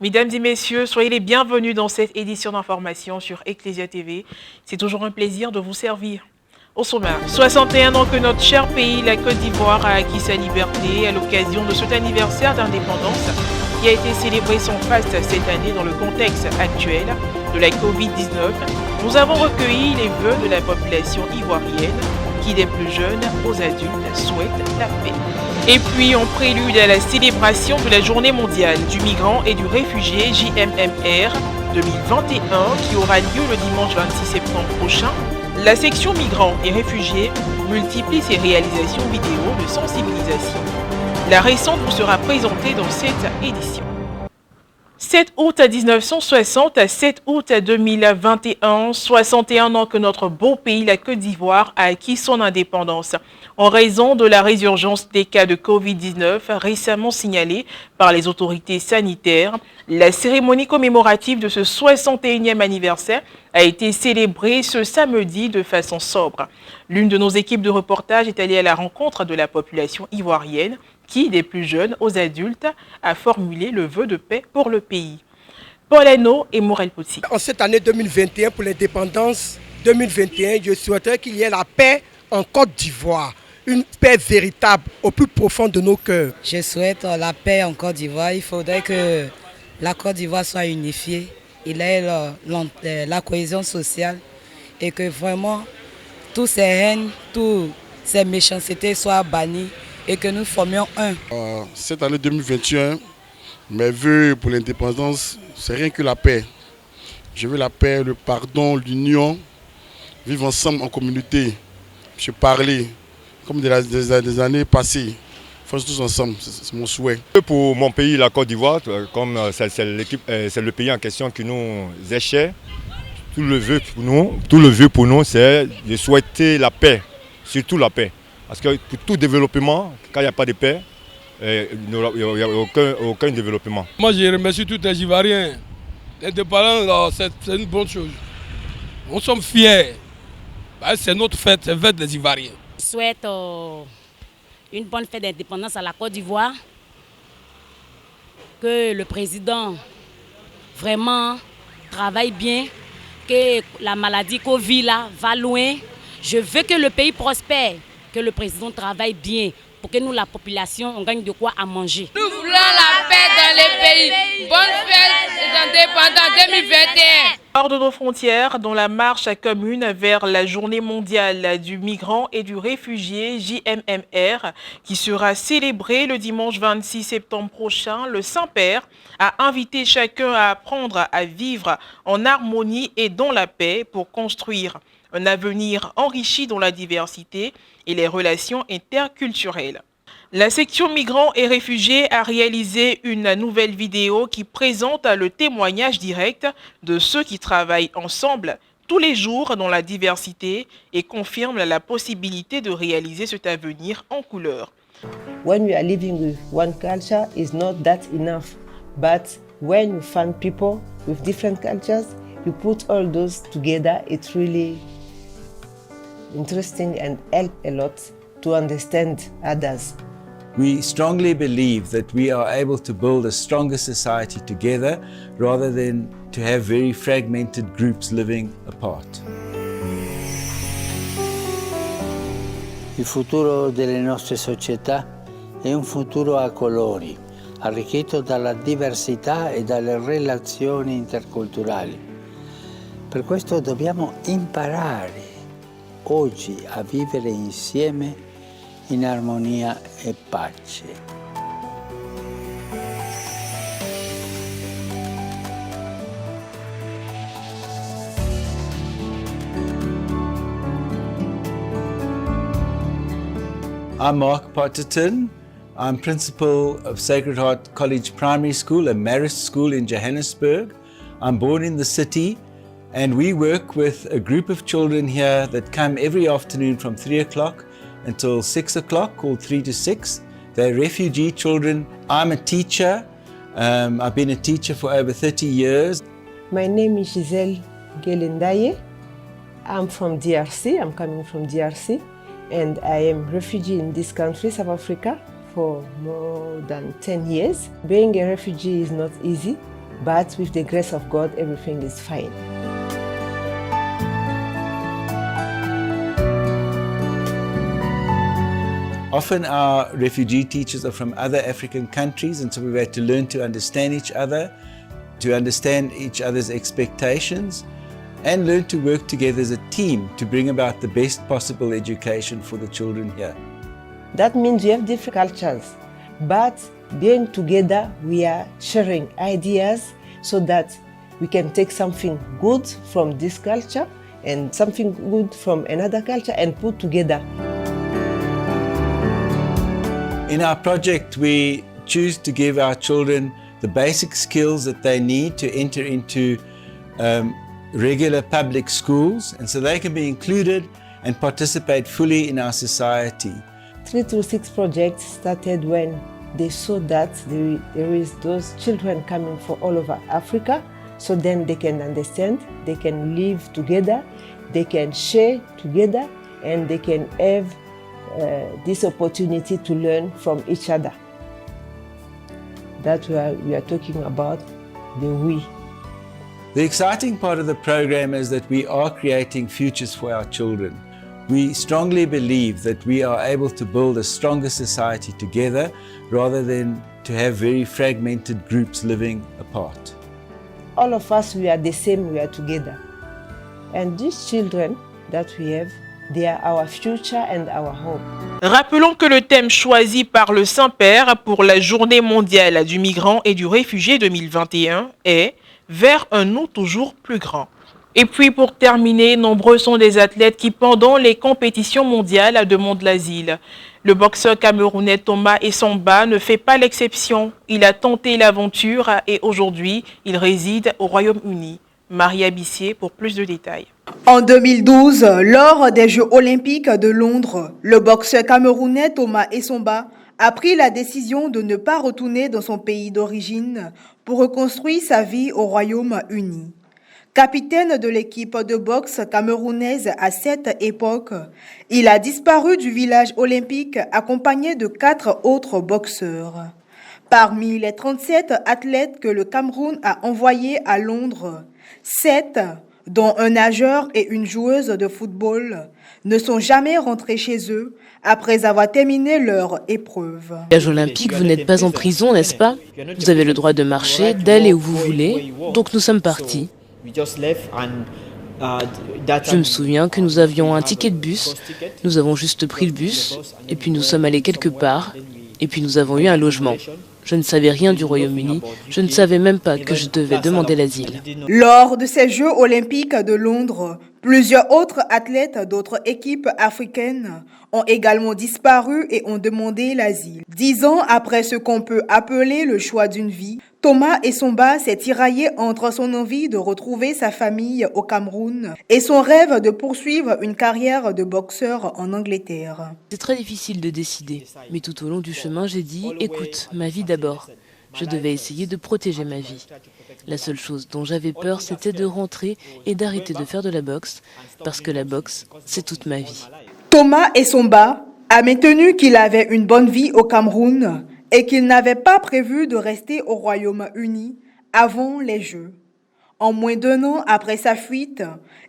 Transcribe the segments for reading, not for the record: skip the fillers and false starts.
Mesdames et messieurs, soyez les bienvenus dans cette édition d'information sur Ecclesia TV. C'est toujours un plaisir de vous servir. Au sommaire, 61 ans que notre cher pays, la Côte d'Ivoire, a acquis sa liberté à l'occasion de cet anniversaire d'indépendance qui a été célébré sans faste cette année dans le contexte actuel de la Covid-19. Nous avons recueilli les vœux de la population ivoirienne qui, des plus jeunes aux adultes, souhaite la paix. Et puis, en prélude à la célébration de la Journée mondiale du migrant et du réfugié JMMR 2021 qui aura lieu le dimanche 26 septembre prochain, la section migrants et réfugiés multiplie ses réalisations vidéo de sensibilisation. La récente vous sera présentée dans cette édition. 7 août 1960 à 7 août 2021, 61 ans que notre beau pays, la Côte d'Ivoire, a acquis son indépendance. En raison de la résurgence des cas de Covid-19 récemment signalés par les autorités sanitaires, la cérémonie commémorative de ce 61e anniversaire a été célébrée ce samedi de façon sobre. L'une de nos équipes de reportage est allée à la rencontre de la population ivoirienne qui, des plus jeunes aux adultes, a formulé le vœu de paix pour le pays. Paul Hainaut et Morel Poutsi. En cette année 2021, pour l'indépendance 2021, je souhaiterais qu'il y ait la paix en Côte d'Ivoire, une paix véritable au plus profond de nos cœurs. Je souhaite la paix en Côte d'Ivoire. Il faudrait que la Côte d'Ivoire soit unifiée, il y ait la cohésion sociale et que vraiment tous ces haines, toutes ces méchancetés soient bannies et que nous formions un. Cette année 2021, mes vœux pour l'indépendance, c'est rien que la paix. Je veux la paix, le pardon, l'union, vivre ensemble en communauté, se parler, comme des années passées. Faut tous ensemble, c'est mon souhait. Pour mon pays, la Côte d'Ivoire, comme c'est le pays en question qui nous est cher, tout le vœu pour nous, c'est de souhaiter la paix, surtout la paix. Parce que pour tout développement, quand il n'y a pas de paix, il n'y a aucun développement. Moi, je remercie tous les Ivoiriens. L'indépendance, c'est une bonne chose. Nous sommes fiers. C'est notre fête, c'est la fête des Ivoiriens. Je souhaite une bonne fête d'indépendance à la Côte d'Ivoire. Que le président vraiment travaille bien, que la maladie Covid là, va loin. Je veux que le pays prospère, que le président travaille bien pour que nous, la population, on gagne de quoi à manger. Nous voulons la paix dans les pays. Bonne fête d'indépendance 2021. Hors de nos frontières, dans la marche commune vers la Journée mondiale du migrant et du réfugié JMMR, qui sera célébrée le dimanche 26 septembre prochain, le Saint-Père a invité chacun à apprendre à vivre en harmonie et dans la paix pour construire un avenir enrichi dans la diversité et les relations interculturelles. La section migrants et réfugiés a réalisé une nouvelle vidéo qui présente le témoignage direct de ceux qui travaillent ensemble tous les jours dans la diversité et confirme la possibilité de réaliser cet avenir en couleur. When we are living with one culture is not that enough, but when you find people with different cultures, you put all those together, it's really interesting and help a lot to understand others. We strongly believe that we are able to build a stronger society together rather than to have very fragmented groups living apart. Il futuro delle nostre società è un futuro a colori, arricchito dalla diversità e dalle relazioni interculturali. Per questo dobbiamo imparare oggi a vivere insieme in armonia e pace. I'm Mark Potterton. I'm principal of Sacred Heart College Primary School, a Marist school in Johannesburg. I'm born in the city, and we work with a group of children here that come every afternoon from 3 o'clock until 6 o'clock, called 3 to 6. They're refugee children. I'm a teacher. I've been a teacher for over 30 years. My name is Giselle Gelendaye. I'm from DRC. I'm coming from DRC. And I am a refugee in this country, South Africa, for more than 10 years. Being a refugee is not easy. but with the grace of God, everything is fine. Often our refugee teachers are from other African countries, and so we've had to learn to understand each other, to understand each other's expectations, and learn to work together as a team to bring about the best possible education for the children here. That means we have different cultures, but being together, we are sharing ideas so that we can take something good from this culture and something good from another culture and put together. In our project, we choose to give our children the basic skills that they need to enter into regular public schools, and so they can be included and participate fully in our society. 3 to 6 projects started when they saw that there is those children coming from all over Africa, so then they can understand, they can live together, they can share together, and they can have this opportunity to learn from each other. That's why we are talking about the we. The exciting part of the program is that we are creating futures for our children. We strongly believe that we are able to build a stronger society together rather than to have very fragmented groups living apart. All of us, we are the same, we are together. And these children that we have, they are our future and our hope. Rappelons que le thème choisi par le Saint-Père pour la Journée mondiale du migrant et du réfugié 2021 est « Vers un nous toujours plus grand ». Et puis pour terminer, nombreux sont les athlètes qui pendant les compétitions mondiales demandent l'asile. Le boxeur camerounais Thomas Essomba ne fait pas l'exception. Il a tenté l'aventure et aujourd'hui, il réside au Royaume-Uni. Maria Bissier pour plus de détails. En 2012, lors des Jeux olympiques de Londres, le boxeur camerounais Thomas Essomba a pris la décision de ne pas retourner dans son pays d'origine pour reconstruire sa vie au Royaume-Uni. Capitaine de l'équipe de boxe camerounaise à cette époque, il a disparu du village olympique accompagné de 4 autres boxeurs. Parmi les 37 athlètes que le Cameroun a envoyés à Londres, 7, dont un nageur et une joueuse de football, ne sont jamais rentrés chez eux après avoir terminé leur épreuve. Village olympique, vous n'êtes pas en prison, n'est-ce pas? Vous avez le droit de marcher, d'aller où vous voulez, donc nous sommes partis. Je me souviens que nous avions un ticket de bus, nous avons juste pris le bus, et puis nous sommes allés quelque part, et puis nous avons eu un logement. Je ne savais rien du Royaume-Uni, je ne savais même pas que je devais demander l'asile. Lors de ces Jeux olympiques de Londres, plusieurs autres athlètes d'autres équipes africaines ont également disparu et ont demandé l'asile. 10 ans après ce qu'on peut appeler le choix d'une vie, Thomas Essomba s'est tiraillé entre son envie de retrouver sa famille au Cameroun et son rêve de poursuivre une carrière de boxeur en Angleterre. C'est très difficile de décider, mais tout au long du chemin, j'ai dit « Écoute, ma vie d'abord ». Je devais essayer de protéger ma vie. La seule chose dont j'avais peur, c'était de rentrer et d'arrêter de faire de la boxe, parce que la boxe, c'est toute ma vie. Thomas Essomba a maintenu qu'il avait une bonne vie au Cameroun et qu'il n'avait pas prévu de rester au Royaume-Uni avant les Jeux. En moins d'1 an après sa fuite,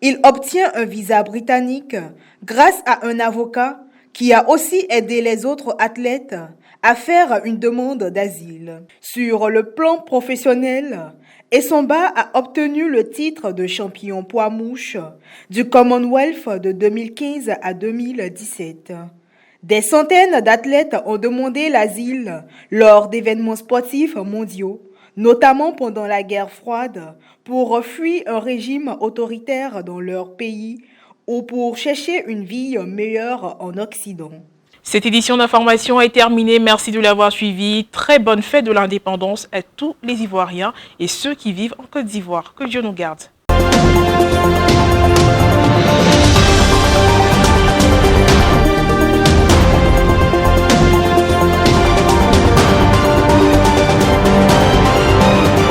il obtient un visa britannique grâce à un avocat qui a aussi aidé les autres athlètes à faire une demande d'asile. Sur le plan professionnel, Essomba a obtenu le titre de champion poids-mouche du Commonwealth de 2015 à 2017. Des centaines d'athlètes ont demandé l'asile lors d'événements sportifs mondiaux, notamment pendant la guerre froide, pour fuir un régime autoritaire dans leur pays ou pour chercher une vie meilleure en Occident. Cette édition d'information est terminée. Merci de l'avoir suivi. Très bonne fête de l'indépendance à tous les Ivoiriens et ceux qui vivent en Côte d'Ivoire. Que Dieu nous garde.